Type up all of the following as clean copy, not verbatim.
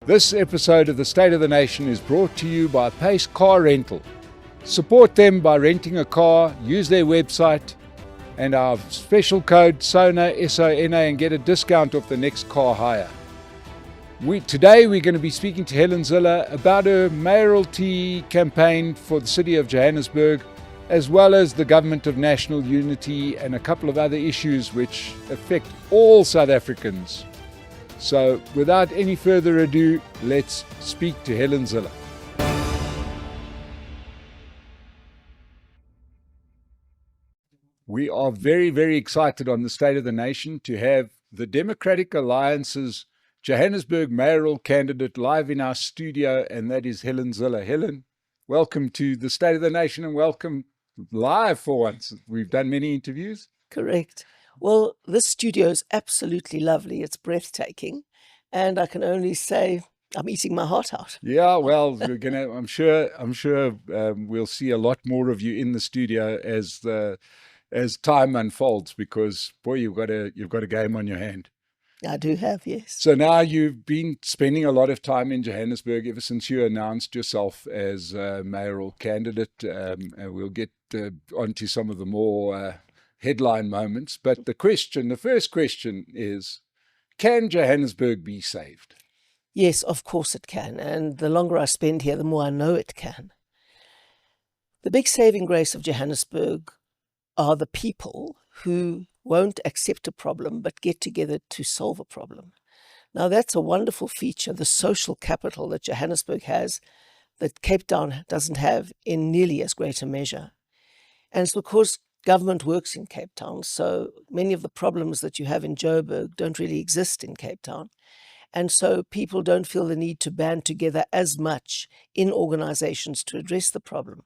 This episode of The State of the Nation is brought to you by Pace Car Rental. Support them by renting a car, use their website, and our special code SONA, S-O-N-A, and get a discount off the next car hire. Today we're going to be speaking to Helen Zille about her mayoralty campaign for the city of Johannesburg, as well as the government of national unity and a couple of other issues which affect all South Africans. So without any further ado, let's speak to Helen Zille. We are very, very excited on the State of the Nation to have the Democratic Alliance's Johannesburg mayoral candidate live in our studio, and that is Helen Zille. Helen, welcome to the State of the Nation and welcome live for once. We've done many interviews. Correct. Well, this studio is absolutely lovely. It's breathtaking. And I can only say I'm eating my heart out. Yeah, well, we're gonna. I'm sure we'll see a lot more of you in the studio as time unfolds, because boy, you've got a game on your hand. I do have, yes. So now you've been spending a lot of time in Johannesburg ever since you announced yourself as a mayoral candidate, and we'll get onto some of the more headline moments. But the first question is, can Johannesburg be saved? Yes, of course it can. And the longer I spend here, the more I know it can. The big saving grace of Johannesburg are the people who won't accept a problem but get together to solve a problem. Now, that's a wonderful feature, the social capital that Johannesburg has, that Cape Town doesn't have in nearly as great a measure. And it's because government works in Cape Town, so many of the problems that you have in Joburg don't really exist in Cape Town. And so people don't feel the need to band together as much in organizations to address the problem.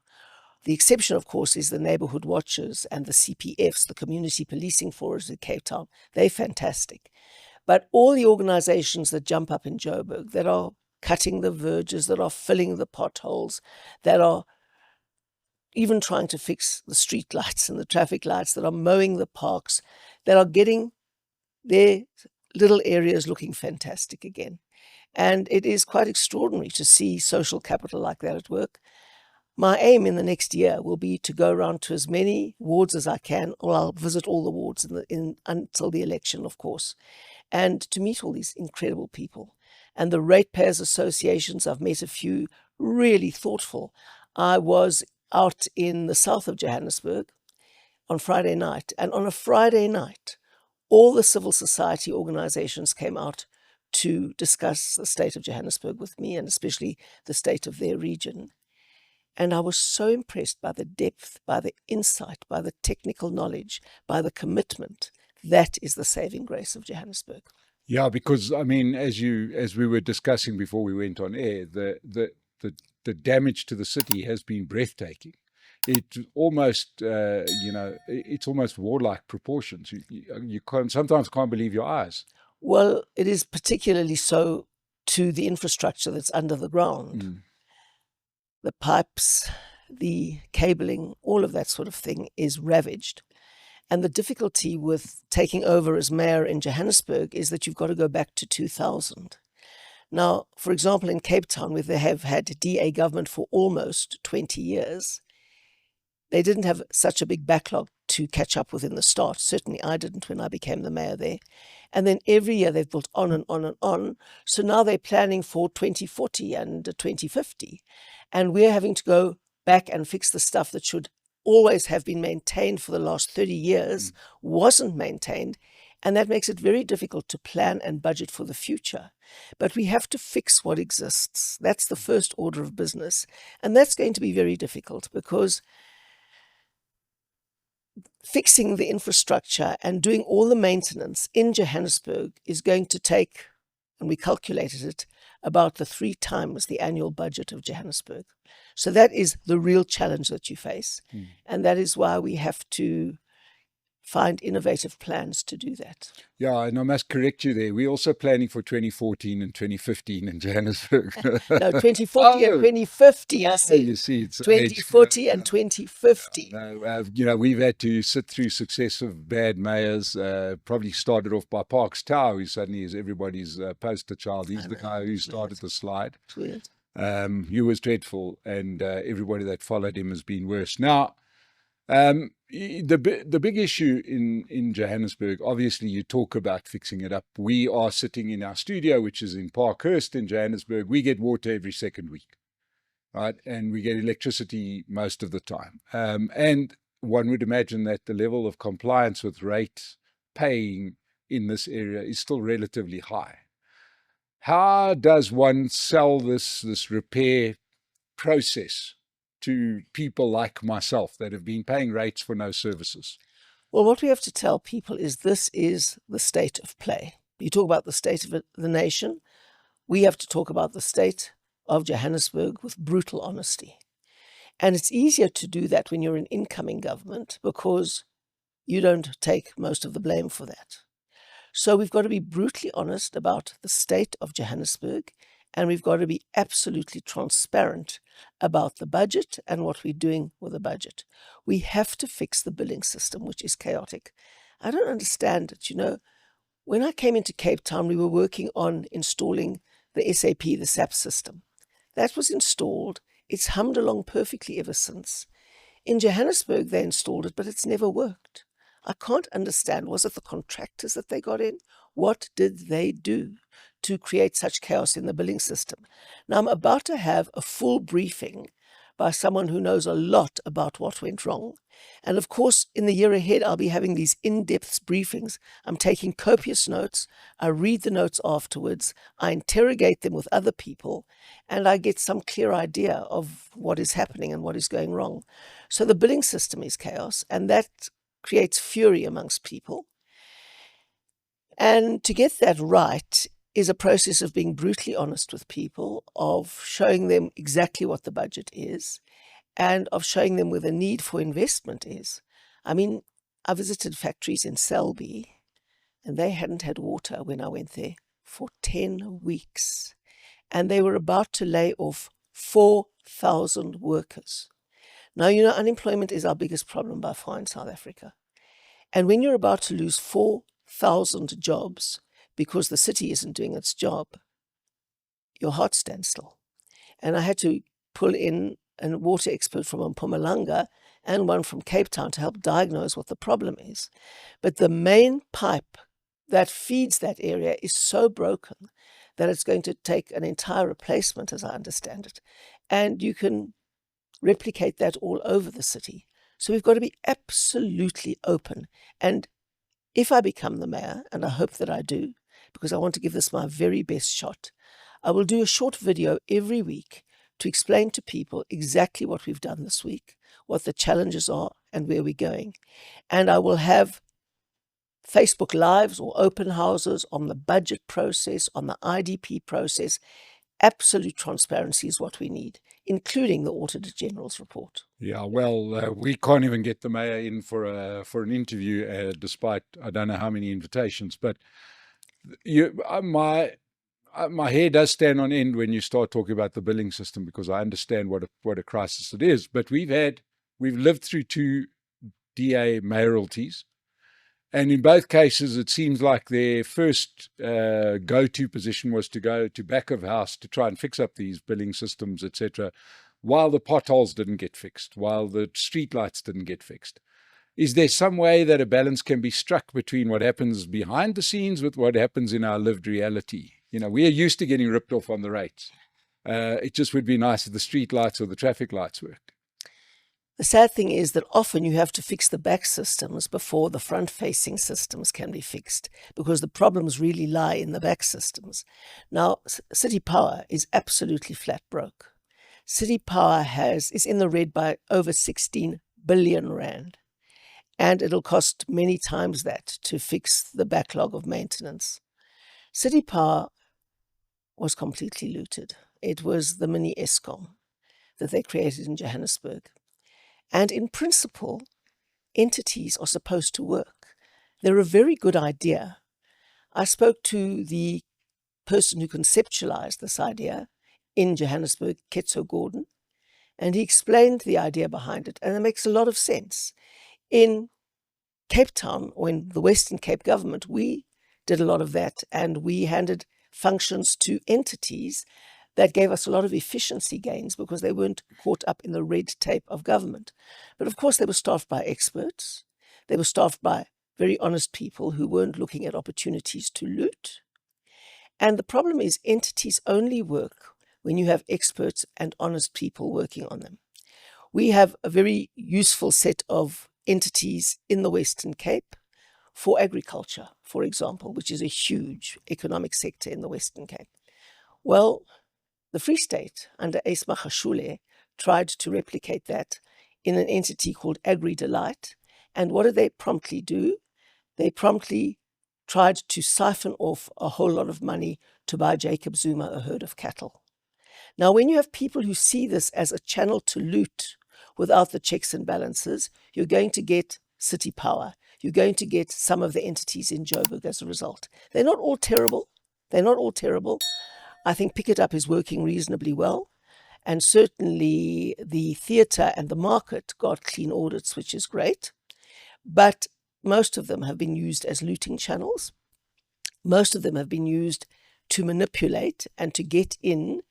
The exception, of course, is the neighborhood watchers and the CPFs, the community policing forces in Cape Town. They're fantastic. But all the organizations that jump up in Joburg, that are cutting the verges, that are filling the potholes, that are even trying to fix the street lights and the traffic lights, that are mowing the parks, that are getting their little areas looking fantastic again. And it is quite extraordinary to see social capital like that at work. My aim in the next year will be to go around to as many wards as I can, or I'll visit all the wards until the election, of course, and to meet all these incredible people. And the ratepayers associations, I've met a few, really thoughtful. I was out in the south of Johannesburg on Friday night, and on a Friday night, all the civil society organizations came out to discuss the state of Johannesburg with me, and especially the state of their region. And I was so impressed by the depth, by the insight, by the technical knowledge, by the commitment. That is the saving grace of Johannesburg. Yeah, because I mean, as we were discussing before we went on air, the damage to the city has been breathtaking. It almost, it's almost warlike proportions. You sometimes can't believe your eyes. Well, it is particularly so to the infrastructure that's under the ground. Mm. The pipes, the cabling, all of that sort of thing is ravaged. And the difficulty with taking over as mayor in Johannesburg is that you've got to go back to 2000. Now, for example, in Cape Town, where they have had DA government for almost 20 years, they didn't have such a big backlog to catch up with in the start. Certainly I didn't when I became the mayor there. And then every year they've built on and on and on. So now they're planning for 2040 and 2050. And we're having to go back and fix the stuff that should always have been maintained for the last 30 years, wasn't maintained. And that makes it very difficult to plan and budget for the future. But we have to fix what exists. That's the first order of business. And that's going to be very difficult, because fixing the infrastructure and doing all the maintenance in Johannesburg is going to take, and we calculated it, about 3 times the annual budget of Johannesburg. So that is the real challenge that you face. And that is why we have to find innovative plans to do that. Yeah, and I must correct you there. We're also planning for 2014 and 2015 in Johannesburg. No, 2040 and 2050, I said. You see, it's 2040 and 2050. No, we've had to sit through successive bad mayors. Probably started off by Parks Tau, who suddenly is everybody's poster child. He's the guy who started the slide. Weird. He was dreadful, and everybody that followed him has been worse. Now, the big issue in Johannesburg, obviously, you talk about fixing it up. We are sitting in our studio, which is in Parkhurst in Johannesburg. We get water every second week, right? And we get electricity most of the time. And one would imagine that the level of compliance with rate paying in this area is still relatively high. How does one sell this repair process to people like myself that have been paying rates for no services? Well, what we have to tell people is this is the state of play. You talk about the state of the nation. We have to talk about the state of Johannesburg with brutal honesty. And it's easier to do that when you're an incoming government because you don't take most of the blame for that. So we've got to be brutally honest about the state of Johannesburg, and we've got to be absolutely transparent about the budget and what we're doing with the budget. We have to fix the billing system, which is chaotic. I don't understand it. You know, when I came into Cape Town, we were working on installing the SAP, the SAP system. That was installed. It's hummed along perfectly ever since. In Johannesburg, they installed it, but it's never worked. I can't understand. Was it the contractors that they got in? What did they do to create such chaos in the billing system? Now, I'm about to have a full briefing by someone who knows a lot about what went wrong. And of course, in the year ahead, I'll be having these in-depth briefings. I'm taking copious notes. I read the notes afterwards. I interrogate them with other people, and I get some clear idea of what is happening and what is going wrong. So the billing system is chaos, and that creates fury amongst people. And to get that right is a process of being brutally honest with people, of showing them exactly what the budget is, and of showing them where the need for investment is. I mean, I visited factories in Selby, and they hadn't had water when I went there for 10 weeks. And they were about to lay off 4,000 workers. Now, you know, unemployment is our biggest problem by far in South Africa. And when you're about to lose 4,000 jobs because the city isn't doing its job, your heart stands still. And I had to pull in a water expert from Mpumalanga and one from Cape Town to help diagnose what the problem is. But the main pipe that feeds that area is so broken that it's going to take an entire replacement, as I understand it. And you can replicate that all over the city. So we've got to be absolutely open. And if I become the mayor, and I hope that I do, because I want to give this my very best shot, I will do a short video every week to explain to people exactly what we've done this week, what the challenges are, and where we're going. And I will have Facebook Lives or open houses on the budget process, on the IDP process. Absolute transparency is what we need, including the Auditor General's report. Yeah, well, we can't even get the mayor in for an interview, despite I don't know how many invitations. But my hair does stand on end when you start talking about the billing system, because I understand what a crisis it is. But we've lived through 2 DA mayoralties. And in both cases, it seems like their first go-to position was to go to back of house to try and fix up these billing systems, etc., while the potholes didn't get fixed, while the street lights didn't get fixed. Is there some way that a balance can be struck between what happens behind the scenes with what happens in our lived reality? You know, we are used to getting ripped off on the rates. It just would be nice if the street lights or the traffic lights worked. The sad thing is that often you have to fix the back systems before the front-facing systems can be fixed, because the problems really lie in the back systems. Now, City Power is absolutely flat broke. City Power is in the red by over 16 billion rand, and it'll cost many times that to fix the backlog of maintenance. City Power was completely looted. It was the mini Eskom that they created in Johannesburg. And in principle, entities are supposed to work. They're a very good idea. I spoke to the person who conceptualized this idea in Johannesburg, Ketso Gordon, and he explained the idea behind it, and it makes a lot of sense. In Cape Town, or in the Western Cape government, we did a lot of that, and we handed functions to entities that gave us a lot of efficiency gains because they weren't caught up in the red tape of government. But of course, they were staffed by experts. They were staffed by very honest people who weren't looking at opportunities to loot. And the problem is entities only work when you have experts and honest people working on them. We have a very useful set of entities in the Western Cape for agriculture, for example, which is a huge economic sector in the Western Cape. Well, the Free State, under Ace Magashule, tried to replicate that in an entity called Agri-Delight. And what did they promptly do? They promptly tried to siphon off a whole lot of money to buy Jacob Zuma a herd of cattle. Now, when you have people who see this as a channel to loot without the checks and balances, you're going to get city power. You're going to get some of the entities in Joburg as a result. They're not all terrible. They're not all terrible. I think Pick It Up is working reasonably well. And certainly the theatre and the market got clean audits, which is great. But most of them have been used as looting channels. Most of them have been used to manipulate and to get in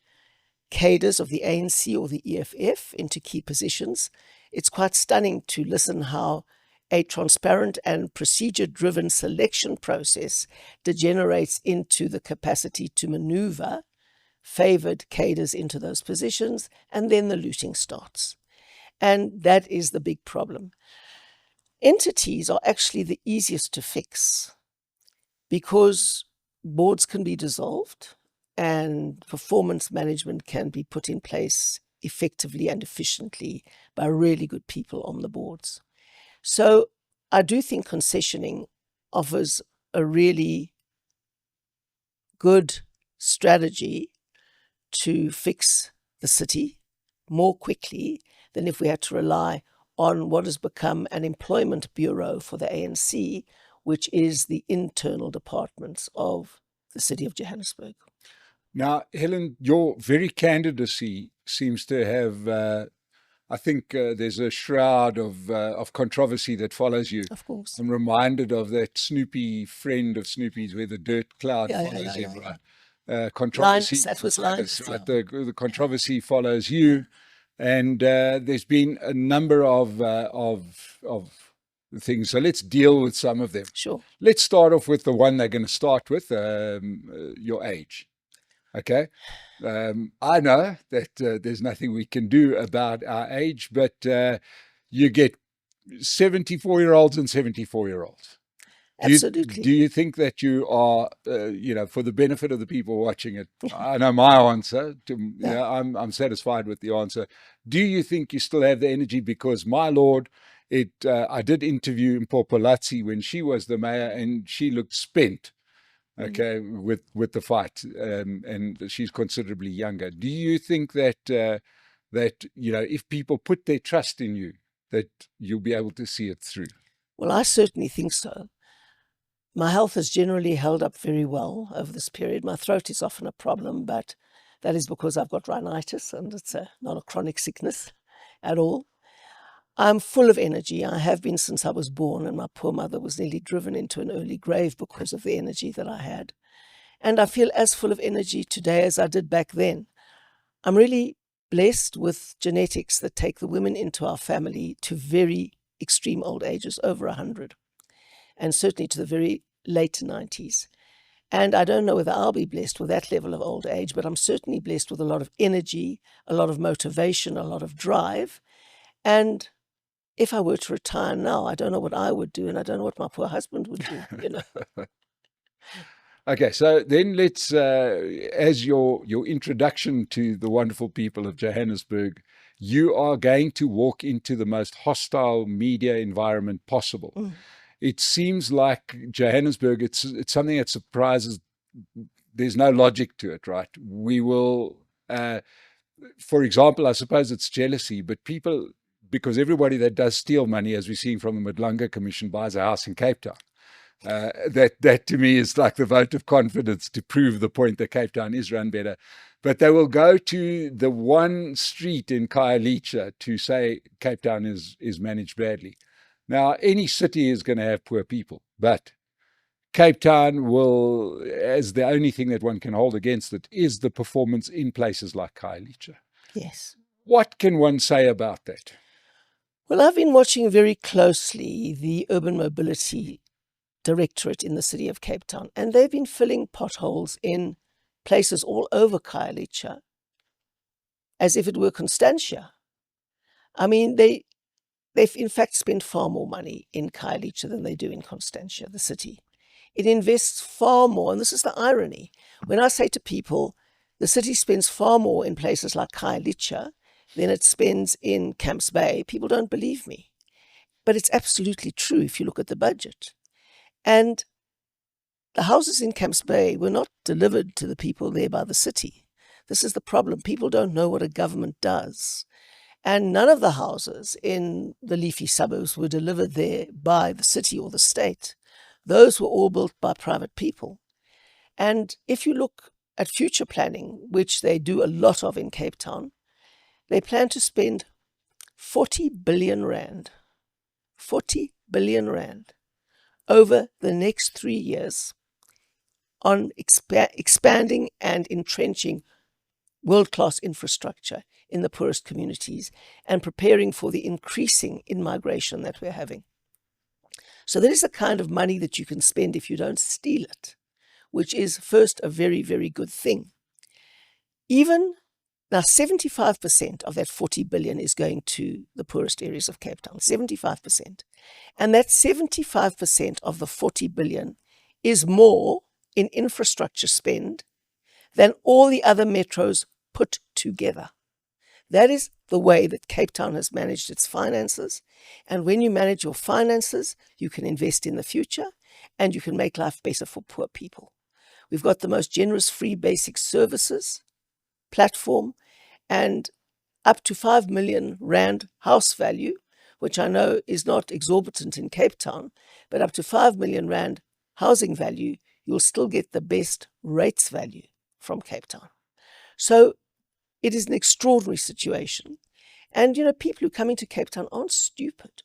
cadres of the ANC or the EFF into key positions. It's quite stunning to listen how a transparent and procedure-driven selection process degenerates into the capacity to maneuver favored cadres into those positions, and then the looting starts. And that is the big problem. Entities are actually the easiest to fix because boards can be dissolved and performance management can be put in place effectively and efficiently by really good people on the boards. So I do think concessioning offers a really good strategy to fix the city more quickly than if we had to rely on what has become an employment bureau for the ANC, which is the internal departments of the city of Johannesburg. Now, Helen, your very candidacy seems to have, I think there's a shroud of controversy that follows you. Of course. I'm reminded of that Snoopy friend of Snoopy's where the dirt cloud follows him, right? Controversy. Linus, that was Linus, right? The controversy follows you. And there's been a number of things. So let's deal with some of them. Sure. Let's start off with the one they're going to start with, your age. Okay. I know that there's nothing we can do about our age, but you get 74-year-olds and 74-year-olds. Absolutely. Do you think that you are, for the benefit of the people watching it, I know my answer, I'm satisfied with the answer. Do you think you still have the energy? Because my Lord, I did interview Mpopolazzi when she was the mayor and she looked spent, okay, with the fight, and she's considerably younger. Do you think that, if people put their trust in you, that you'll be able to see it through? Well, I certainly think so. My health has generally held up very well over this period. My throat is often a problem, but that is because I've got rhinitis and it's not a chronic sickness at all. I'm full of energy. I have been since I was born, and my poor mother was nearly driven into an early grave because of the energy that I had. And I feel as full of energy today as I did back then. I'm really blessed with genetics that take the women into our family to very extreme old ages, over 100. And certainly to the very late 90s. And I don't know whether I'll be blessed with that level of old age, but I'm certainly blessed with a lot of energy, a lot of motivation, a lot of drive. And if I were to retire now, I don't know what I would do, and I don't know what my poor husband would do, Okay, so then let's, as your introduction to the wonderful people of Johannesburg, you are going to walk into the most hostile media environment possible. It seems like Johannesburg, it's something that surprises. There's no logic to it, right? We will, for example, I suppose it's jealousy, but people, because everybody that does steal money, as we're seeing from the Madlanga Commission, buys a house in Cape Town. That to me is like the vote of confidence to prove the point that Cape Town is run better. But they will go to the one street in Khayelitsha to say Cape Town is managed badly. Now, any city is going to have poor people, but Cape Town will, as the only thing that one can hold against it, is the performance in places like Khayelitsha. Yes. What can one say about that? Well, I've been watching very closely the Urban Mobility Directorate in the city of Cape Town, and they've been filling potholes in places all over Khayelitsha as if it were Constantia. I mean, they've in fact spent far more money in Khayelitsha than they do in Constantia, the city. It invests far more, and this is the irony. When I say to people, the city spends far more in places like Khayelitsha than it spends in Camps Bay, people don't believe me. But it's absolutely true if you look at the budget. And the houses in Camps Bay were not delivered to the people there by the city. This is the problem. People don't know what a government does. And none of the houses in the leafy suburbs were delivered there by the city or the state. Those were all built by private people. And if you look at future planning, which they do a lot of in Cape Town, they plan to spend 40 billion rand, 40 billion rand over the next 3 years on expanding and entrenching world-class infrastructure in the poorest communities and preparing for the increasing in-migration that we're having. So that is the kind of money that you can spend if you don't steal it, which is first a very, very good thing. Now 75% of that 40 billion is going to the poorest areas of Cape Town, 75%. And that 75% of the 40 billion is more in infrastructure spend than all the other metros put together. That is the way that Cape Town has managed its finances. And when you manage your finances, you can invest in the future and you can make life better for poor people. We've got the most generous free basic services platform and up to 5 million rand house value, which I know is not exorbitant in Cape Town, but up to 5 million rand housing value, you'll still get the best rates value from Cape Town. So it is an extraordinary situation. And, people who come into Cape Town aren't stupid.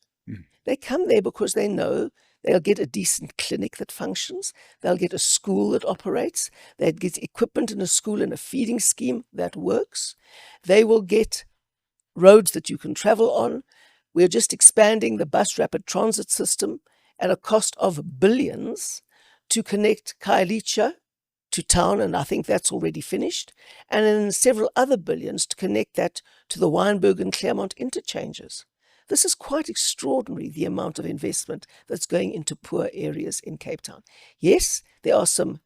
They come there because they know they'll get a decent clinic that functions. They'll get a school that operates. They'll get equipment in a school and a feeding scheme that works. They will get roads that you can travel on. We're just expanding the bus rapid transit system at a cost of billions to connect Khayelitsha to town, and I think that's already finished, and then several other billions to connect that to the Wynberg and Claremont interchanges. This is quite extraordinary, the amount of investment that's going into poor areas in Cape Town. Yes, there are some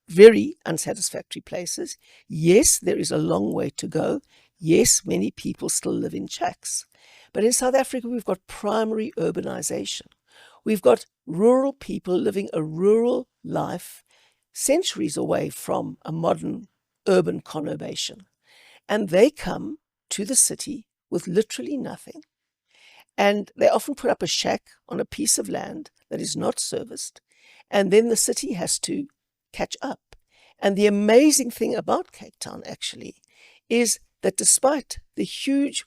very unsatisfactory places. Yes, there is a long way to go. Yes, many people still live in shacks. But in South Africa, we've got primary urbanization. We've got rural people living a rural life centuries away from a modern urban conurbation. And they come to the city with literally nothing. And they often put up a shack on a piece of land that is not serviced. And then the city has to catch up. And the amazing thing about Cape Town, actually, is that despite the huge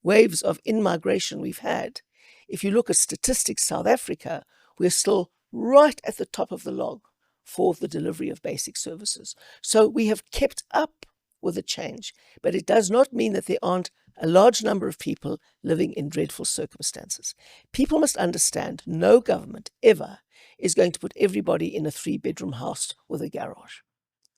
waves of in-migration we've had, if you look at statistics, South Africa, we're still right at the top of the log for the delivery of basic services. So we have kept up with the change, but it does not mean that there aren't a large number of people living in dreadful circumstances. People must understand no government ever is going to put everybody in a 3-bedroom house with a garage.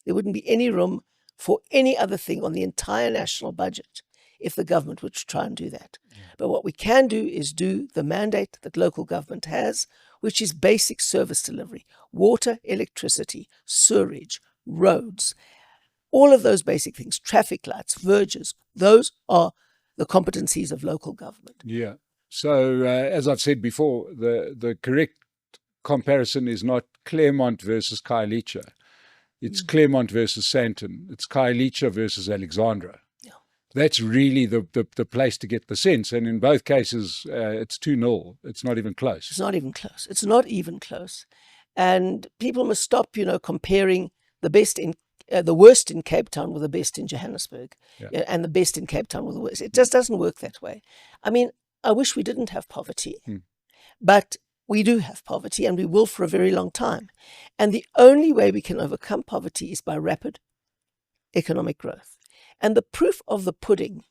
There wouldn't be any room for any other thing on the entire national budget if the government would try and do that. But what we can do is do the mandate that local government has, which is basic service delivery, water, electricity, sewerage, roads, all of those basic things, traffic lights, verges, those are the competencies of local government. Yeah. So as I've said before, the correct comparison is not Claremont versus Khayelitsha. It's Claremont versus Sandton. It's Khayelitsha versus Alexandra. Yeah. That's really the place to get the sense. And in both cases, it's 2-0. It's not even close. It's not even close. It's not even close. And people must stop, comparing the worst in Cape Town with the best in Johannesburg, and the best in Cape Town with the worst. It just doesn't work that way. I mean, I wish we didn't have poverty, but we do have poverty, and we will for a very long time. And the only way we can overcome poverty is by rapid economic growth. And the proof of the pudding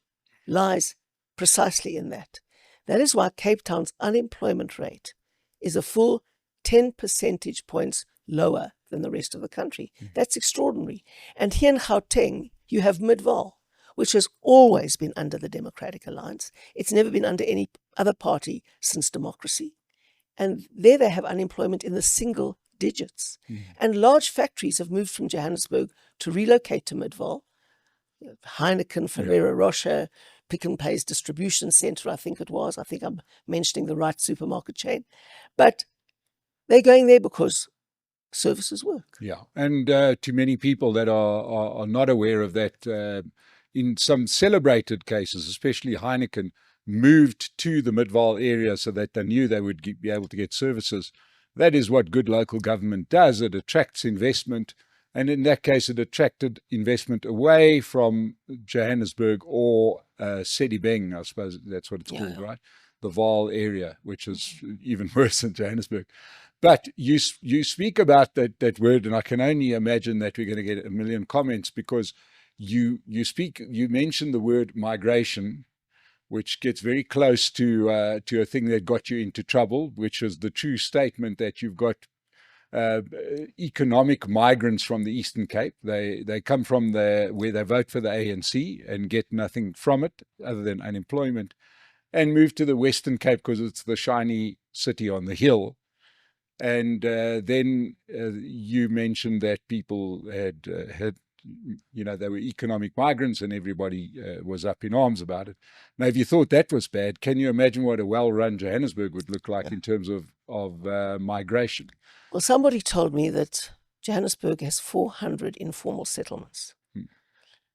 lies precisely in that. That is why Cape Town's unemployment rate is a full 10 percentage points lower than the rest of the country. That's extraordinary. And here in Gauteng, you have Midvaal, which has always been under the Democratic Alliance. It's never been under any other party since democracy. And there they have unemployment in the single digits. And large factories have moved from Johannesburg to relocate to Midvaal. Heineken, Ferrero Rocher, Pick n Pay's distribution center, I think it was. I think I'm mentioning the right supermarket chain. But they're going there because services work. Yeah, and to many people that are not aware of that, in some celebrated cases, especially Heineken, moved to the Midvaal area so that they knew they would be able to get services. That is what good local government does. It attracts investment. And in that case, it attracted investment away from Johannesburg or Sedibeng, I suppose that's what it's called, right? The Vaal area, which is even worse than Johannesburg. But you speak about that word, and I can only imagine that we're going to get 1 million comments, because you mention the word migration, which gets very close to a thing that got you into trouble, which is the true statement that you've got economic migrants from the Eastern Cape. They come from where they vote for the ANC and get nothing from it other than unemployment, and move to the Western Cape because it's the shiny city on the hill. And then you mentioned that people had they were economic migrants, and everybody was up in arms about it. Now, if you thought that was bad, can you imagine what a well-run Johannesburg would look like in terms of migration? Well, somebody told me that Johannesburg has 400 informal settlements.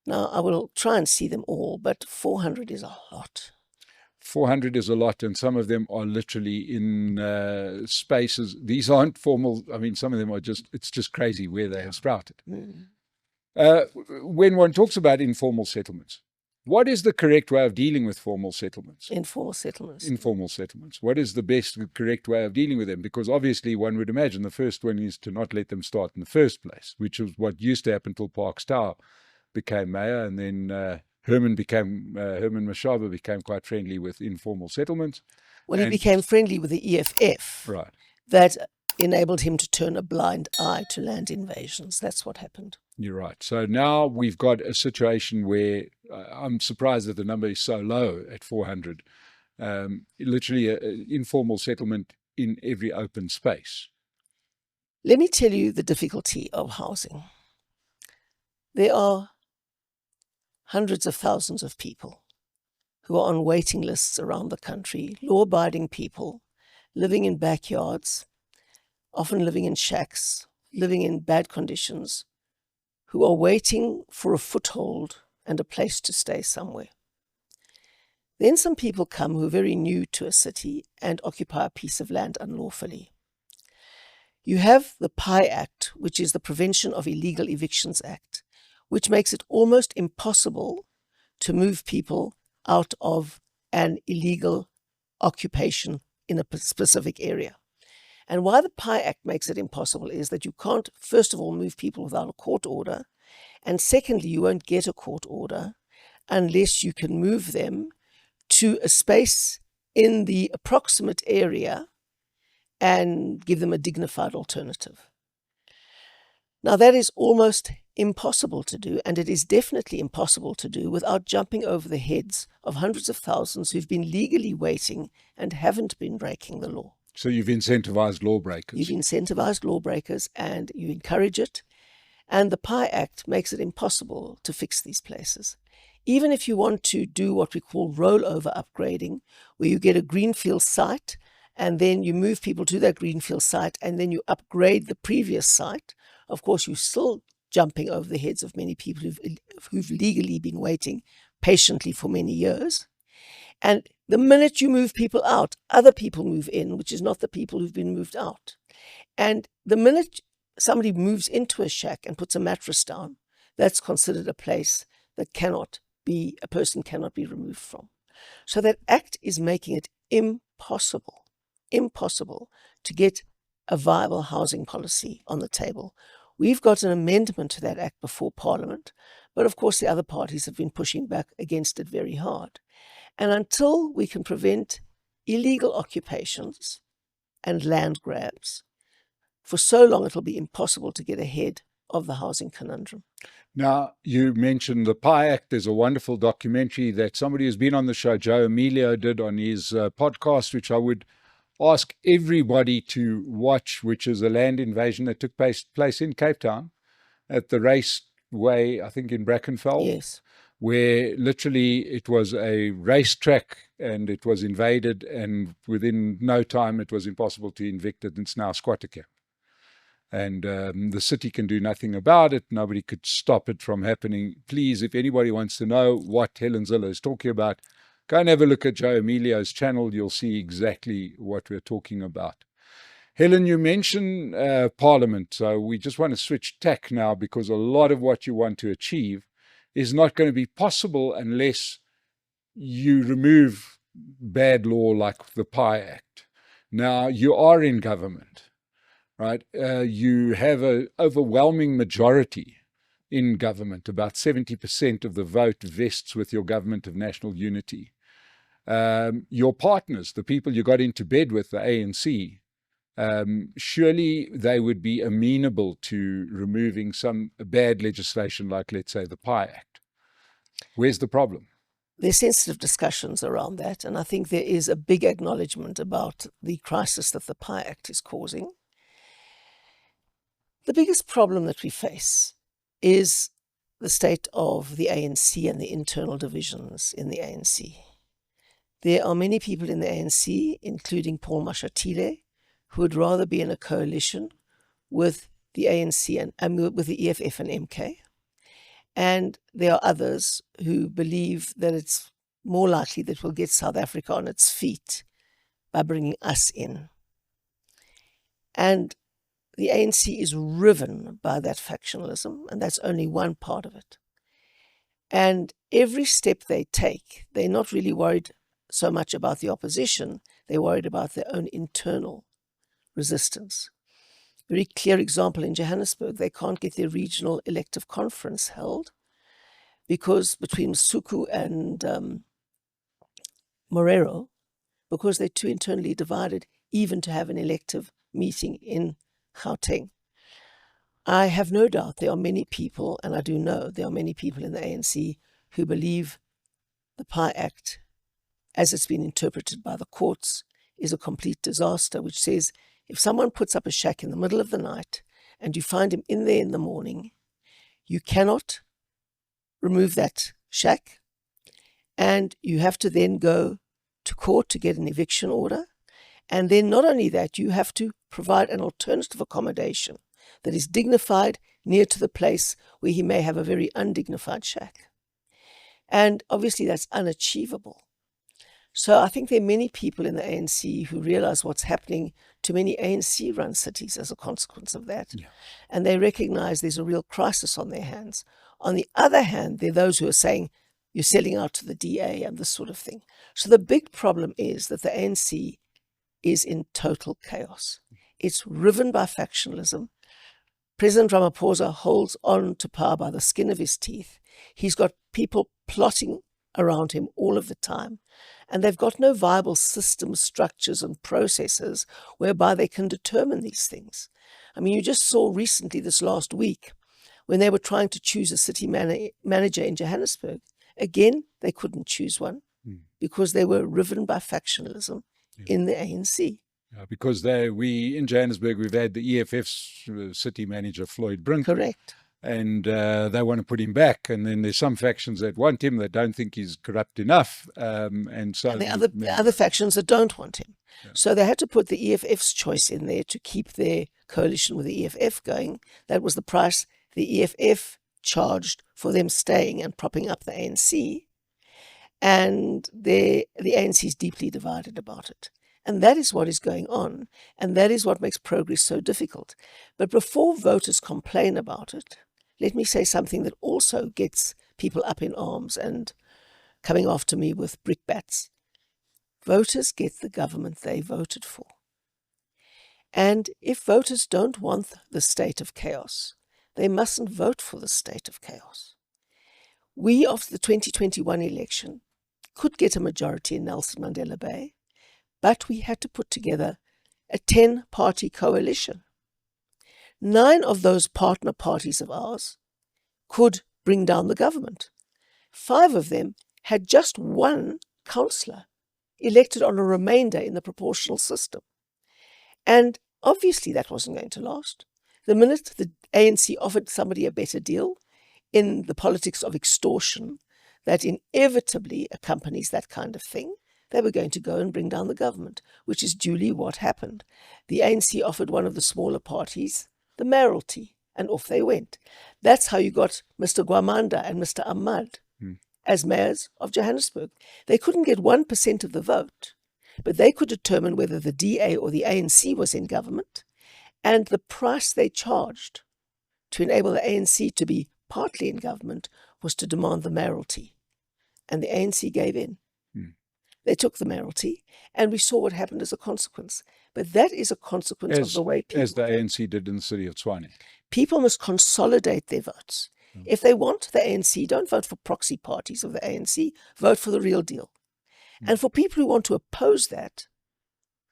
Now, I will try and see them all, but 400 is a lot. 400 is a lot, and some of them are literally in spaces. These aren't formal. I mean, some of them are it's just crazy where they have sprouted. When one talks about informal settlements, what is the correct way of dealing with formal settlements? Informal settlements. Informal settlements. What is the best, correct way of dealing with them? Because obviously one would imagine the first one is to not let them start in the first place, which was what used to happen until Parks Tower became mayor, and then Herman Mashaba became quite friendly with informal settlements. Well, he became friendly with the EFF. Right. That enabled him to turn a blind eye to land invasions. That's what happened. You're right. So now we've got a situation where I'm surprised that the number is so low at 400. Literally an informal settlement in every open space. Let me tell you the difficulty of housing. There are hundreds of thousands of people who are on waiting lists around the country, law-abiding people, living in backyards, often living in shacks, living in bad conditions, who are waiting for a foothold and a place to stay somewhere. Then some people come who are very new to a city and occupy a piece of land unlawfully. You have the PI Act, which is the Prevention of Illegal Evictions Act, which makes it almost impossible to move people out of an illegal occupation in a specific area. And why the PI Act makes it impossible is that you can't, first of all, move people without a court order, and secondly, you won't get a court order unless you can move them to a space in the approximate area and give them a dignified alternative. Now, that is almost impossible to do, and it is definitely impossible to do without jumping over the heads of hundreds of thousands who've been legally waiting and haven't been breaking the law. So you've incentivized lawbreakers. You've incentivized lawbreakers, and you encourage it. And the PI Act makes it impossible to fix these places. Even if you want to do what we call rollover upgrading, where you get a greenfield site, and then you move people to that greenfield site, and then you upgrade the previous site, of course, you still jumping over the heads of many people who've legally been waiting patiently for many years. And the minute you move people out, other people move in, which is not the people who've been moved out. And the minute somebody moves into a shack and puts a mattress down, that's considered a place that a person cannot be removed from. So that act is making it impossible to get a viable housing policy on the table. We've got an amendment to that act before Parliament, but of course the other parties have been pushing back against it very hard. And until we can prevent illegal occupations and land grabs, for so long it'll be impossible to get ahead of the housing conundrum. Now, you mentioned the PI Act. There's a wonderful documentary that somebody who's been on the show, Joe Emilio, did on his podcast, which I would ask everybody to watch, which is a land invasion that took place in Cape Town at the raceway, I think in Brackenfell. Yes. Where literally it was a racetrack and it was invaded, and within no time it was impossible to evict it. It's now a squatter camp. And the city can do nothing about it. Nobody could stop it from happening. Please, if anybody wants to know what Helen Zille is talking about, go and have a look at Joe Emilio's channel. You'll see exactly what we're talking about. Helen, you mentioned Parliament. So we just want to switch tack now, because a lot of what you want to achieve is not going to be possible unless you remove bad law like the PI Act. Now, you are in government, right? You have an overwhelming majority in government. About 70% of the vote vests with your government of national unity. Your partners, the people you got into bed with, the ANC, surely they would be amenable to removing some bad legislation like, let's say, the PI Act. Where's the problem? There's sensitive discussions around that, and I think there is a big acknowledgement about the crisis that the PI Act is causing. The biggest problem that we face is the state of the ANC and the internal divisions in the ANC. There are many people in the ANC, including Paul Mashatile, who would rather be in a coalition with the ANC and with the EFF and MK. And there are others who believe that it's more likely that we'll get South Africa on its feet by bringing us in. And the ANC is riven by that factionalism, and that's only one part of it. And every step they take, they're not really worried so much about the opposition, they're worried about their own internal resistance. Very clear example in Johannesburg, they can't get their regional elective conference held because between Suku and Morero, because they're too internally divided even to have an elective meeting in Gauteng. I have no doubt there are many people, and I do know there are many people in the ANC who believe the PI Act, as it's been interpreted by the courts, is a complete disaster, which says if someone puts up a shack in the middle of the night and you find him in there in the morning, you cannot remove that shack, and you have to then go to court to get an eviction order. And then not only that, you have to provide an alternative accommodation that is dignified, near to the place where he may have a very undignified shack. And obviously that's unachievable. So I think there are many people in the ANC who realize what's happening to many ANC-run cities as a consequence of that. Yeah. And they recognize there's a real crisis on their hands. On the other hand, there are those who are saying, you're selling out to the DA and this sort of thing. So the big problem is that the ANC is in total chaos. It's riven by factionalism. President Ramaphosa holds on to power by the skin of his teeth. He's got people plotting around him all of the time. And they've got no viable systems, structures, and processes whereby they can determine these things. I mean, you just saw recently this last week when they were trying to choose a city manager in Johannesburg. Again, they couldn't choose one because they were riven by factionalism in the ANC. Yeah, because we in Johannesburg, we've had the EFF's city manager, Floyd Brink. Correct. And they want to put him back. And then there's some factions that want him that don't think he's corrupt enough. And the other factions that don't want him. Yeah. So they had to put the EFF's choice in there to keep their coalition with the EFF going. That was the price the EFF charged for them staying and propping up the ANC, and the ANC is deeply divided about it. And that is what is going on, and that is what makes progress so difficult. But before voters complain about it, let me say something that also gets people up in arms and coming after me with brickbats. Voters get the government they voted for. And if voters don't want the state of chaos, they mustn't vote for the state of chaos. We, after the 2021 election, could get a majority in Nelson Mandela Bay, but we had to put together a 10-party coalition. 9 of those partner parties of ours could bring down the government. 5 of them had just 1 councillor elected on a remainder in the proportional system. And obviously that wasn't going to last. The minute the ANC offered somebody a better deal in the politics of extortion that inevitably accompanies that kind of thing, they were going to go and bring down the government, which is duly what happened. The ANC offered one of the smaller parties the mayoralty, and off they went. That's how you got Mr. Gwamanda and Mr. Ahmad as mayors of Johannesburg. They couldn't get 1% of the vote, but they could determine whether the DA or the ANC was in government, and the price they charged to enable the ANC to be partly in government was to demand the mayoralty. And the ANC gave in. They took the mayoralty, and we saw what happened as a consequence. But that is a consequence of the way people... As the ANC did in the city of Tshwane. People must consolidate their votes. If they want the ANC, don't vote for proxy parties of the ANC, vote for the real deal. And for people who want to oppose that,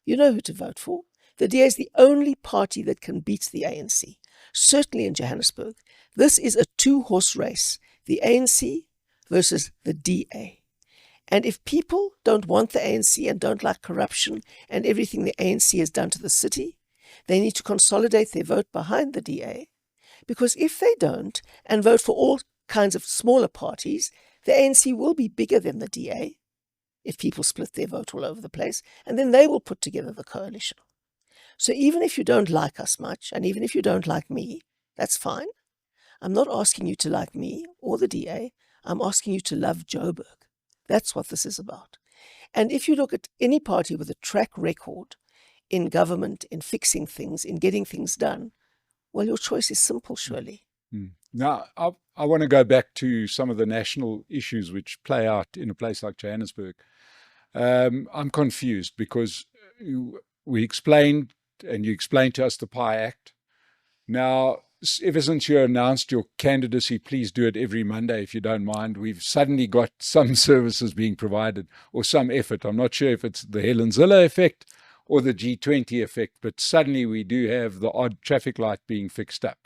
you know who to vote for. The DA is the only party that can beat the ANC, certainly in Johannesburg. This is a 2-horse race, the ANC versus the DA. And if people don't want the ANC and don't like corruption and everything the ANC has done to the city, they need to consolidate their vote behind the DA. Because if they don't and vote for all kinds of smaller parties, the ANC will be bigger than the DA if people split their vote all over the place, and then they will put together the coalition. So even if you don't like us much, and even if you don't like me, that's fine. I'm not asking you to like me or the DA. I'm asking you to love Joburg. That's what this is about. And if you look at any party with a track record in government, in fixing things, in getting things done, well, your choice is simple, surely. Now, I want to go back to some of the national issues which play out in a place like Johannesburg. I'm confused because we explained, and you explained to us the PI Act. Now, ever since you announced your candidacy, please do it every Monday if you don't mind. We've suddenly got some services being provided or some effort. I'm not sure if it's the Helen Zille effect or the G20 effect, but suddenly we do have the odd traffic light being fixed up.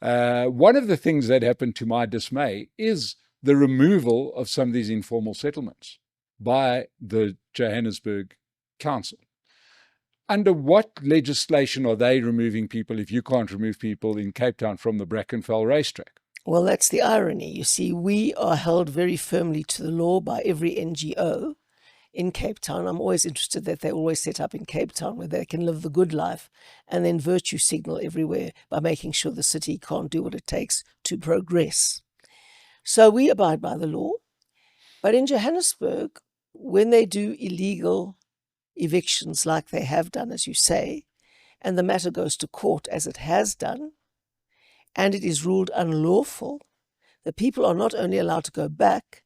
One of the things that happened to my dismay is the removal of some of these informal settlements by the Johannesburg Council. Under what legislation are they removing people if you can't remove people in Cape Town from the Brackenfell racetrack? Well, that's the irony. You see, we are held very firmly to the law by every NGO in Cape Town. I'm always interested that they always set up in Cape Town where they can live the good life and then virtue signal everywhere by making sure the city can't do what it takes to progress. So we abide by the law. But in Johannesburg, when they do illegal evictions like they have done, as you say, and the matter goes to court as it has done, and it is ruled unlawful, the people are not only allowed to go back,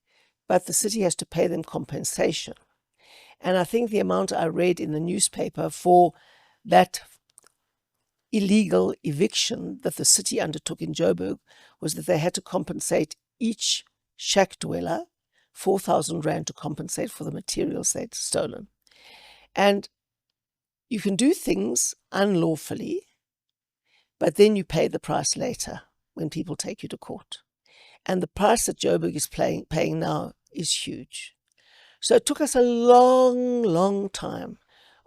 but the city has to pay them compensation. And I think the amount I read in the newspaper for that illegal eviction that the city undertook in Joburg was that they had to compensate each shack dweller 4,000 rand to compensate for the materials they'd stolen. And you can do things unlawfully, but then you pay the price later when people take you to court. And the price that Joburg is paying now is huge. So it took us a long, long time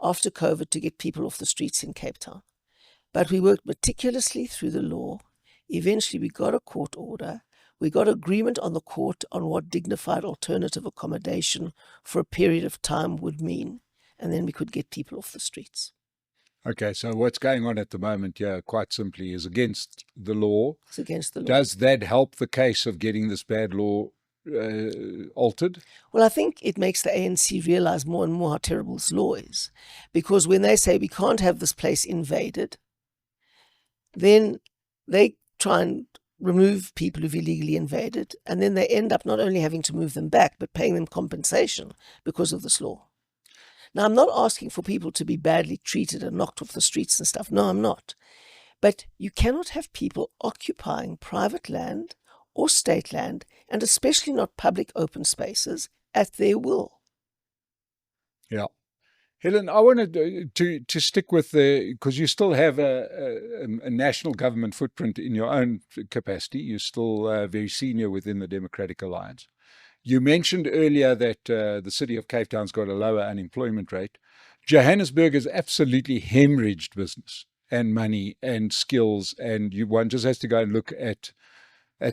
after COVID to get people off the streets in Cape Town. But we worked meticulously through the law. Eventually we got a court order. We got agreement on the court on what dignified alternative accommodation for a period of time would mean. And then we could get people off the streets. Okay, so what's going on at the moment here, quite simply, is against the law. It's against the law. Does that help the case of getting this bad law altered? Well, I think it makes the ANC realize more and more how terrible this law is. Because when they say we can't have this place invaded, then they try and remove people who've illegally invaded, and then they end up not only having to move them back, but paying them compensation because of this law. Now, I'm not asking for people to be badly treated and knocked off the streets and stuff. No, I'm not. But you cannot have people occupying private land or state land, and especially not public open spaces, at their will. Yeah. Helen, I wanted to stick with because you still have a national government footprint in your own capacity. You're still very senior within the Democratic Alliance. You mentioned earlier that the city of Cape Town's got a lower unemployment rate. Johannesburg has absolutely hemorrhaged business and money and skills, and one just has to go and look at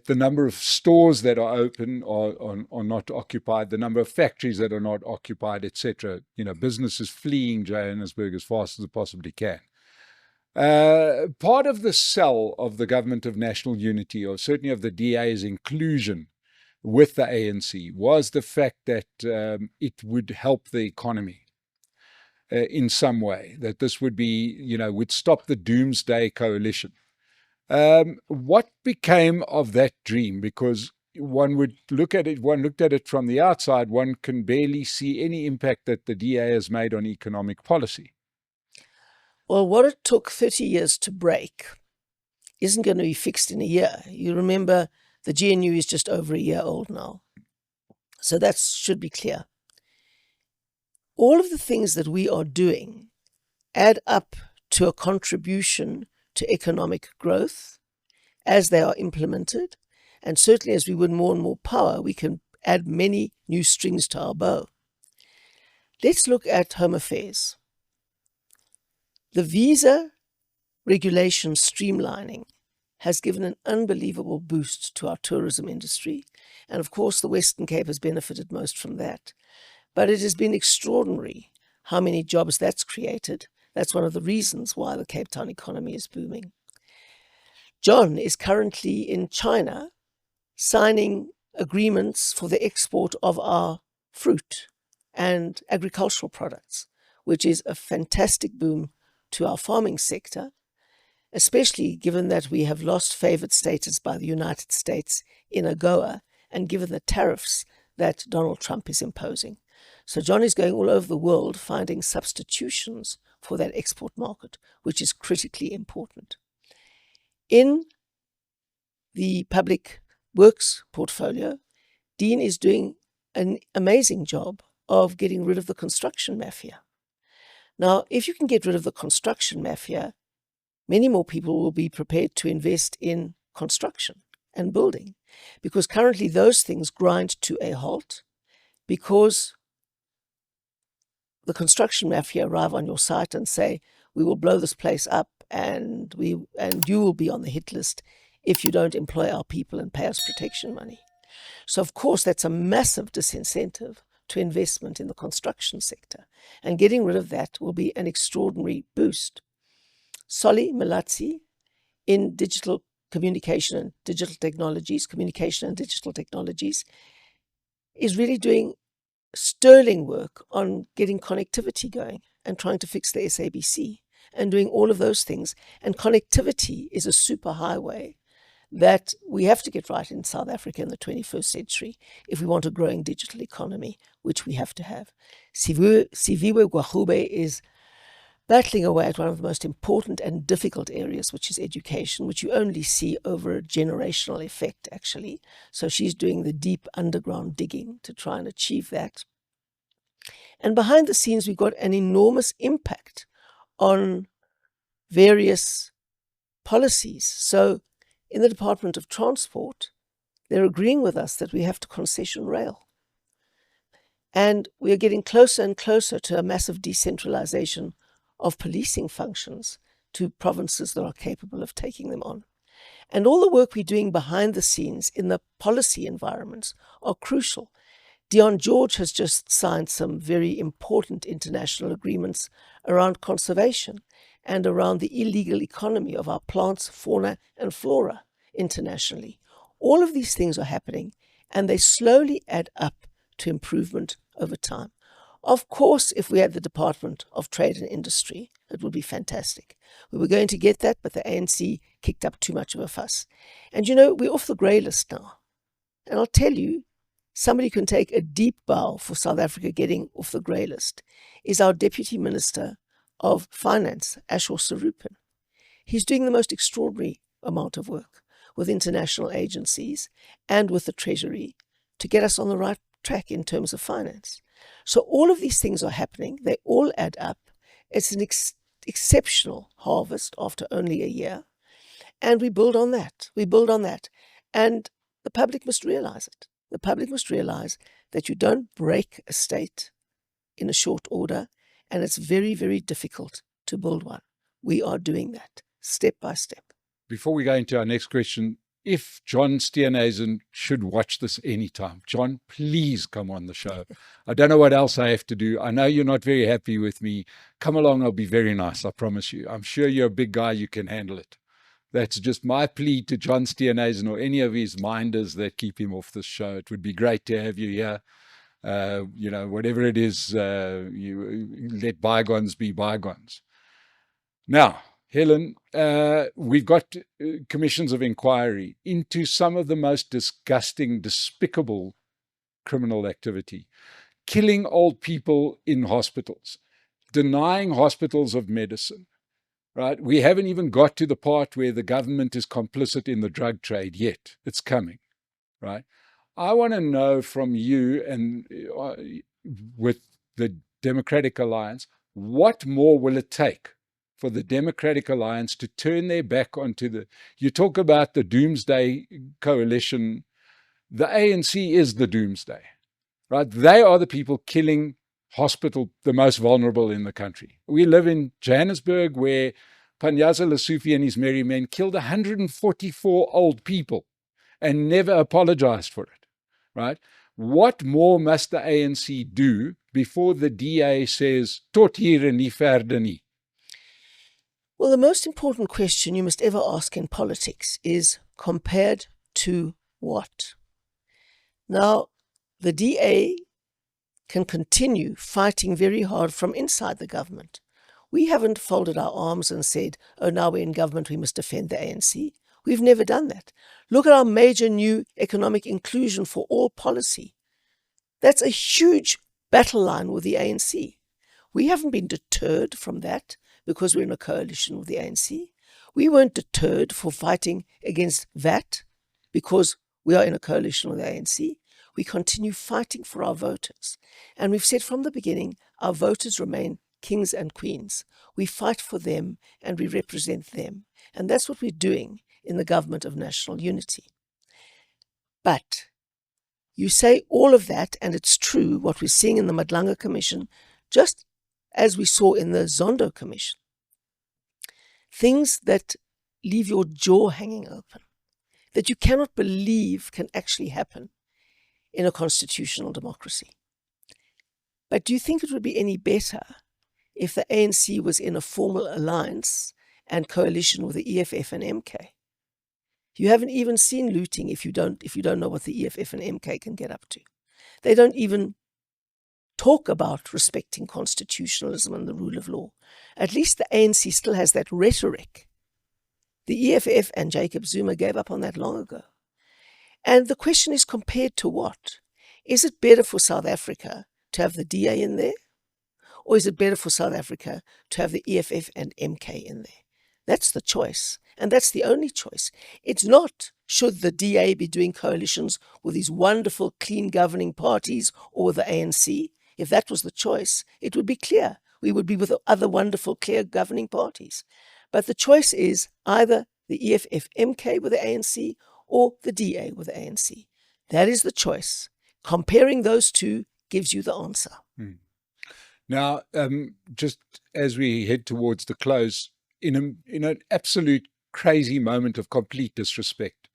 the number of stores that are open or not occupied, the number of factories that are not occupied, etc. Businesses fleeing Johannesburg as fast as it possibly can. Part of the sell of the government of national unity, or certainly of the DA's inclusion with the ANC, was the fact that it would help the economy in some way, that this would be, would stop the doomsday coalition. What became of that dream? Because one looked at it from the outside, one can barely see any impact that the DA has made on economic policy. Well, what it took 30 years to break isn't going to be fixed in a year. You remember the GNU is just over a year old now. So that should be clear. All of the things that we are doing add up to a contribution to economic growth as they are implemented. And certainly as we win more and more power, we can add many new strings to our bow. Let's look at Home Affairs. The visa regulation streamlining has given an unbelievable boost to our tourism industry. And of course, the Western Cape has benefited most from that. But it has been extraordinary how many jobs that's created. That's one of the reasons why the Cape Town economy is booming. John is currently in China signing agreements for the export of our fruit and agricultural products, which is a fantastic boom to our farming sector, especially given that we have lost favored status by the United States in AGOA and given the tariffs that Donald Trump is imposing. So John is going all over the world finding substitutions for that export market, which is critically important. In the public works portfolio, Dean is doing an amazing job of getting rid of the construction mafia. Now, if you can get rid of the construction mafia, many more people will be prepared to invest in construction and building, because currently those things grind to a halt because the construction mafia arrive on your site and say, we will blow this place up and you will be on the hit list if you don't employ our people and pay us protection money. So of course that's a massive disincentive to investment in the construction sector, and getting rid of that will be an extraordinary boost. Solly Malatsi in digital communication and digital technologies, is really doing sterling work on getting connectivity going and trying to fix the SABC and doing all of those things. And connectivity is a superhighway that we have to get right in South Africa in the 21st century if we want a growing digital economy, which we have to have. Siviwe Gwachube is battling away at one of the most important and difficult areas, which is education, which you only see over a generational effect, actually. So she's doing the deep underground digging to try and achieve that. And behind the scenes, we've got an enormous impact on various policies. So in the Department of Transport, they're agreeing with us that we have to concession rail. And we are getting closer and closer to a massive decentralization of policing functions to provinces that are capable of taking them on. And all the work we're doing behind the scenes in the policy environments are crucial. Dion George has just signed some very important international agreements around conservation. and around the illegal economy of our plants, fauna, and flora internationally. All of these things are happening, and they slowly add up to improvement over time. Of course, if we had the Department of Trade and Industry, it would be fantastic. We were going to get that, but the ANC kicked up too much of a fuss. And we're off the grey list now. And I'll tell you, somebody can take a deep bow for South Africa getting off the grey list is our Deputy Minister of Finance, Ashor Sarupin. He's doing the most extraordinary amount of work with international agencies and with the Treasury to get us on the right track in terms of finance. So all of these things are happening. They all add up. It's an exceptional harvest after only a year. And we build on that. We build on that. And the public must realize it. The public must realize that you don't break a state in a short order, and it's very, very difficult to build one. We are doing that step by step. Before we go into our next question, if John Steenhuisen should watch this anytime, John, please come on the show. I don't know what else I have to do. I know you're not very happy with me. Come along. I'll be very nice. I promise you. I'm sure you're a big guy. You can handle it. That's just my plea to John Steenhuisen or any of his minders that keep him off this show. It would be great to have you here. Whatever it is, you let bygones be bygones. Now, Helen, we've got commissions of inquiry into some of the most disgusting, despicable criminal activity. Killing old people in hospitals, denying hospitals of medicine, right? We haven't even got to the part where the government is complicit in the drug trade yet. It's coming, right? I want to know from you and with the Democratic Alliance, what more will it take for the Democratic Alliance to turn their back onto you talk about the doomsday coalition. The ANC is the doomsday, right? They are the people killing the most vulnerable in the country. We live in Johannesburg where Panyaza Lesufi and his merry men killed 144 old people and never apologized for it, right? What more must the ANC do before the DA says, tot hier en nie verder nie? Well, the most important question you must ever ask in politics is compared to what? Now, the DA can continue fighting very hard from inside the government. We haven't folded our arms and said, oh, now we're in government, we must defend the ANC. We've never done that. Look at our major new economic inclusion for all policy. That's a huge battle line with the ANC. We haven't been deterred from that because we're in a coalition with the ANC. We weren't deterred for fighting against VAT because we are in a coalition with the ANC. We continue fighting for our voters. And we've said from the beginning, our voters remain kings and queens. We fight for them and we represent them. And that's what we're doing in the government of national unity. But you say all of that, and it's true, what we're seeing in the Madlanga Commission, just as we saw in the Zondo Commission. Things that leave your jaw hanging open, that you cannot believe can actually happen in a constitutional democracy. But do you think it would be any better if the ANC was in a formal alliance and coalition with the EFF and MK? You haven't even seen looting if you don't know what the EFF and MK can get up to. They don't even talk about respecting constitutionalism and the rule of law. At least the ANC still has that rhetoric. The EFF and Jacob Zuma gave up on that long ago. And the question is, compared to what? Is it better for South Africa to have the DA in there? Or is it better for South Africa to have the EFF and MK in there? That's the choice. And that's the only choice. It's not, should the DA be doing coalitions with these wonderful, clean governing parties or with the ANC? If that was the choice, it would be clear. We would be with other wonderful, clear governing parties. But the choice is either the EFF MK with the ANC or the DA with the ANC. That is the choice. Comparing those two gives you the answer. Now, just as we head towards the close, in an absolute crazy moment of complete disrespect,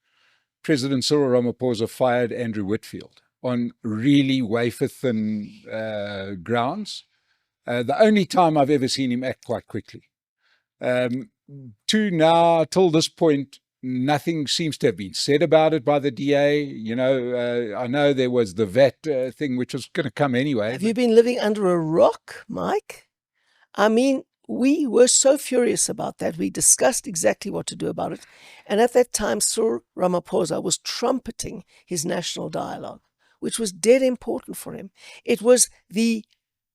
President Cyril Ramaphosa fired Andrew Whitfield on really wafer-thin grounds. The only time I've ever seen him act quite quickly. To now, till this point, nothing seems to have been said about it by the DA. You know, I know there was the VAT thing, which was going to come anyway. Have you been living under a rock, Mike? I mean, we were so furious about that. We discussed exactly what to do about it. And at that time, Cyril Ramaphosa was trumpeting his national dialogue, which was dead important for him. It was the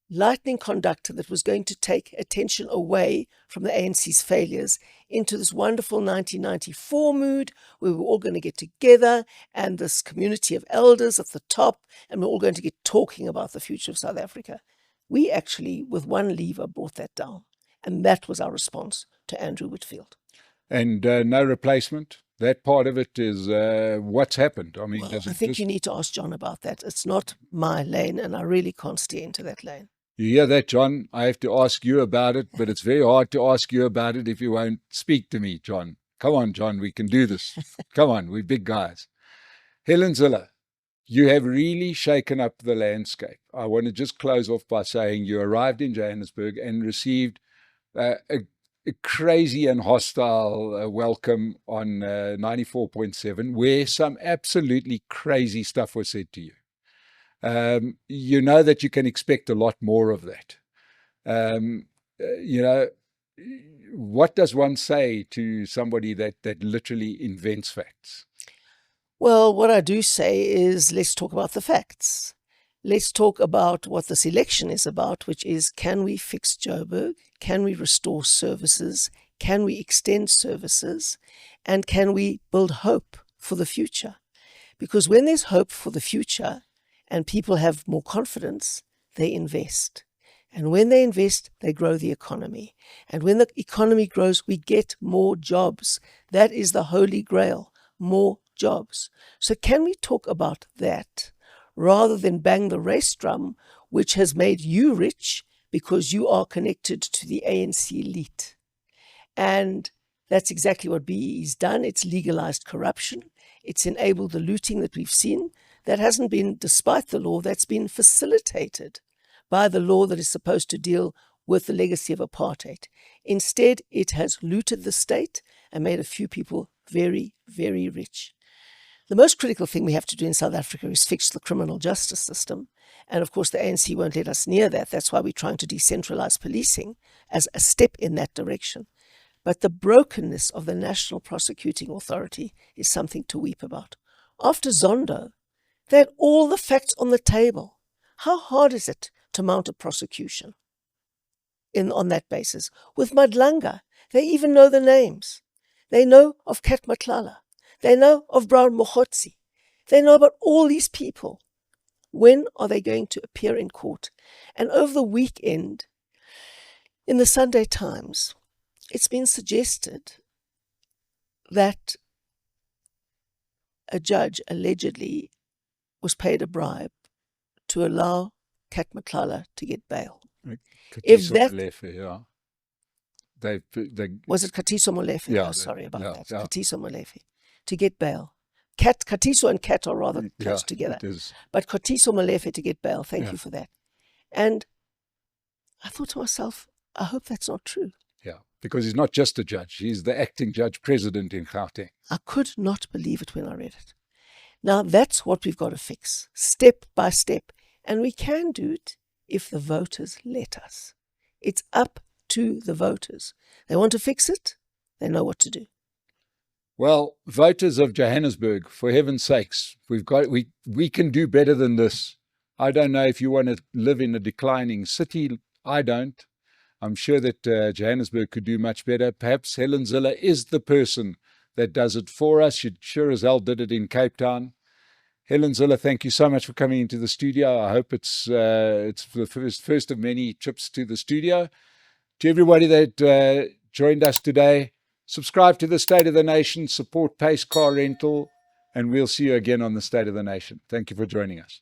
lightning conductor that was going to take attention away from the ANC's failures into this wonderful 1994 mood where we were all going to get together and this community of elders at the top, and we're all going to get talking about the future of South Africa. We actually, with one lever, brought that down. And that was our response to Andrew Whitfield. And no replacement? That part of it is what's happened. I mean, Well, I think you need to ask John about that. It's not my lane, and I really can't steer into that lane. You hear that, John? I have to ask you about it, but it's very hard to ask you about it if you won't speak to me, John. Come on, John, we can do this. Come on, we're big guys. Helen Zille, you have really shaken up the landscape. I want to just close off by saying you arrived in Johannesburg and received a crazy and hostile welcome on 94.7, where some absolutely crazy stuff was said to you. You know that you can expect a lot more of that. You know, what does one say to somebody that literally invents facts? Well, what I do say is let's talk about the facts. Let's talk about what this election is about, which is, can we fix Joburg? Can we restore services? Can we extend services? And can we build hope for the future? Because when there's hope for the future and people have more confidence, they invest. And when they invest, they grow the economy. And when the economy grows, we get more jobs. That is the holy grail, more jobs. So can we talk about that rather than bang the race drum, which has made you rich because you are connected to the ANC elite? And that's exactly what BEE's done. It's legalized corruption. It's enabled the looting that we've seen. That hasn't been despite the law, that's been facilitated by the law that is supposed to deal with the legacy of apartheid. Instead, it has looted the state and made a few people very, very rich. The most critical thing we have to do in South Africa is fix the criminal justice system. And of course, the ANC won't let us near that. That's why we're trying to decentralize policing as a step in that direction. But the brokenness of the National Prosecuting Authority is something to weep about. After Zondo, they had all the facts on the table. How hard is it to mount a prosecution on that basis? With Madlanga, they even know the names. They know of Kat Matlala. They know of Brown Mogotsi. They know about all these people. When are they going to appear in court? And over the weekend, in the Sunday Times, it's been suggested that a judge allegedly was paid a bribe to allow Kat Matlala to get bail. If that was it, Katiso Molefe? Yeah, sorry about that. Yeah. Katiso Molefe to get bail. Katiso and Kat are rather close together. But Katiso Molefe to get bail. Thank you for that. And I thought to myself, I hope that's not true. Yeah, because he's not just a judge. He's the acting judge president in Gauteng. I could not believe it when I read it. Now, that's what we've got to fix, step by step. And we can do it if the voters let us. It's up to the voters. They want to fix it, they know what to do. Well, voters of Johannesburg, for heaven's sakes, we can do better than this. I don't know if you want to live in a declining city. I don't. I'm sure that Johannesburg could do much better. Perhaps Helen Zille is the person that does it for us. She sure as hell did it in Cape Town. Helen Zille, thank you so much for coming into the studio. I hope it's the first of many trips to the studio. To everybody that joined us today, subscribe to the State of the Nation, support Pace Car Rental, and we'll see you again on the State of the Nation. Thank you for joining us.